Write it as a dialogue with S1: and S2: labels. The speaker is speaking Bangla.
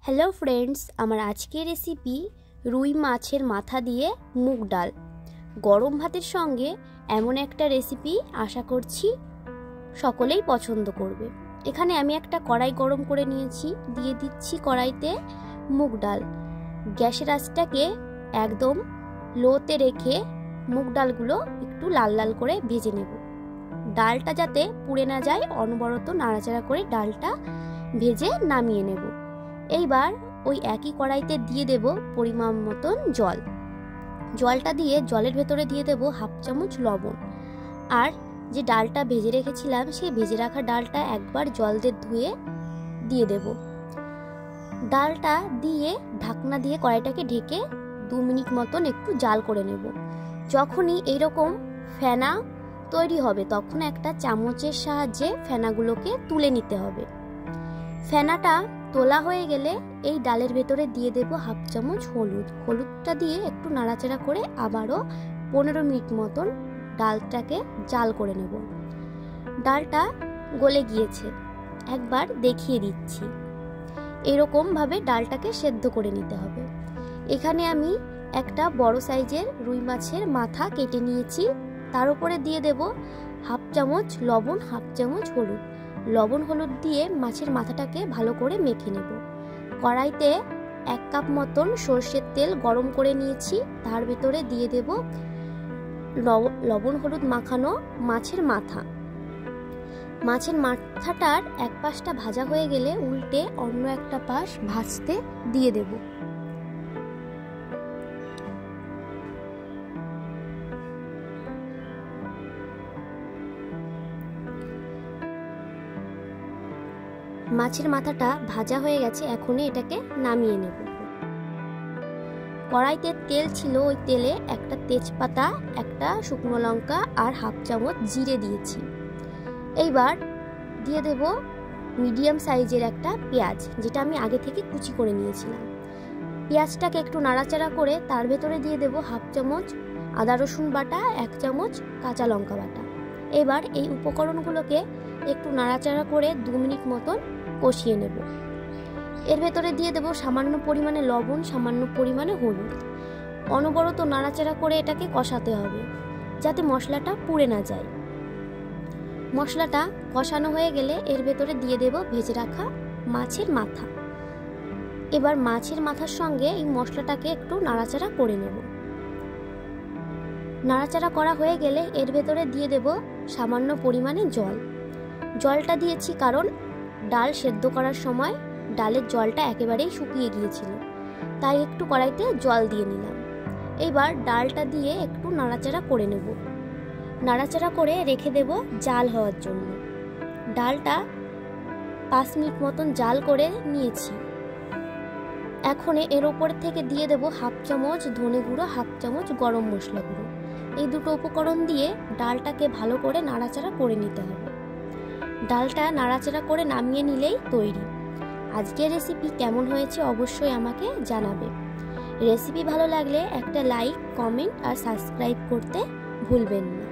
S1: হ্যালো ফ্রেন্ডস, আমার আজকের রেসিপি রুই মাছের মাথা দিয়ে মুগ ডাল। গরম ভাতের সঙ্গে এমন একটা রেসিপি আশা করছি সকলেই পছন্দ করবে। এখানে আমি একটা কড়াই গরম করে নিয়েছি, দিয়ে দিচ্ছি কড়াইতে মুগ ডাল। গ্যাসের আঁচটাকে একদম লোতে রেখে মুগ ডালগুলো একটু লাল লাল করে ভেজে নেব। ডালটা যাতে পুড়ে না যায় অনবরত নাড়াচাড়া করে ডালটা ভেজে নামিয়ে নেব। এইবার ওই একই কড়াইতে দিয়ে দেব পরিমাণ মতন জল। জলটা দিয়ে জলের ভেতরে দিয়ে দেব হাফ চামচ লবণ। আর যে ডালটা ভেজে রেখেছিলাম সেই ভেজে রাখা ডালটা একবার জল দিয়ে ধুয়ে দিয়ে দেব। ডালটা দিয়ে ঢাকনা দিয়ে কড়াইটাকে ঢেকে 2 মিনিট মতন একটু জাল করে নেব। যখনই এইরকম ফেনা তৈরি হবে তখন একটা চামচের সাহায্যে ফেনাগুলোকে তুলে নিতে হবে। ফেনাটা তোলা হয়ে গেলে এই ডালের ভেতরে দিয়ে দেব হাফ চামচ হলুদ। হলুদটা দিয়ে একটু নাড়াচাড়া করে আবারও 15 মিনিট মতন ডালটাকে জাল করে নেব। ডালটা গলে গিয়েছে, একবার দেখিয়ে দিচ্ছি। এরকম ভাবে ডালটাকে সেদ্ধ করে নিতে হবে। এখানে আমি একটা বড় সাইজের রুই মাছের মাথা কেটে নিয়েছি, তার উপরে দিয়ে দেব হাফ চামচ লবণ, হাফ চামচ হলুদ। লবণ হলুদ দিয়ে মাছের মাথাটাকে ভালো করে মেখে নেব। কড়াইতে 1 কাপ মতন সর্ষের তেল গরম করে নিয়েছি, তার ভেতরে দিয়ে দেব লবণ হলুদ মাখানো মাছের মাথা। মাছের মাথাটার এক পাশটা ভাজা হয়ে গেলে উল্টে অন্য একটা পাশ ভাজতে দিয়ে দেব। মাছের মাথাটা ভাজা হয়ে গেছে, এখনই এটাকে নামিয়ে নেব। কড়াইতে তেল ছিল, ওই তেলে একটা তেজপাতা, একটা শুকনো লঙ্কা আর হাফ চামচ জিরে দিয়েছি। এইবার দিয়ে দেব মিডিয়াম সাইজের একটা পেঁয়াজ, যেটা আমি আগে থেকে কুচি করে নিয়েছিলাম। পেঁয়াজটাকে একটু নাড়াচাড়া করে তার ভেতরে দিয়ে দেব হাফ চামচ আদা রসুন বাটা, 1 চামচ কাঁচা লঙ্কা বাটা। এবার এই উপকরণগুলোকে একটু নাড়াচাড়া করে 2 মিনিট মতন কষিয়ে নেব। এর ভেতরে দিয়ে দেব সামান্য পরিমাণে লবণ, সামান্য পরিমাণে হলুদ। অনবরত নাড়াচাড়া করে এটাকে কষাতে হবে যাতে মশলাটা পুড়ে না যায়। মশলাটা কষানো হয়ে গেলে এর ভেতরে দিয়ে দেব ভেজে রাখা মাছের মাথা। এবার মাছের মাথার সঙ্গে এই মশলাটাকে একটু নাড়াচাড়া করে নেব। নাড়াচাড়া করা হয়ে গেলে এর ভেতরে দিয়ে দেব সামান্য পরিমাণে জল। জলটা দিয়েছি কারণ ডাল সেদ্ধ করার সময় ডালের জলটা একেবারেই শুকিয়ে গিয়েছিল, তাই একটু কড়াইতে জল দিয়ে নিলাম। এবার ডালটা দিয়ে একটু নাড়াচাড়া করে নেব। নাড়াচাড়া করে রেখে দেব জাল হওয়ার জন্য। ডালটা 5 মিনিট মতন জাল করে নিয়েছি। এখন এর ওপর থেকে দিয়ে দেব হাফ চামচ ধনে গুঁড়ো, হাফ চামচ গরম মশলা গুঁড়ো। এই দুটো উপকরণ দিয়ে ডালটাকে ভালো করে নাড়াচাড়া করে নিতে হবে। ডালটা নাড়াচাড়া করে নামিয়ে নিলেই তৈরি। আজকের রেসিপি কেমন হয়েছে অবশ্যই আমাকে জানাবে। রেসিপি ভালো লাগলে একটা লাইক, কমেন্ট আর সাবস্ক্রাইব করতে ভুলবেন না।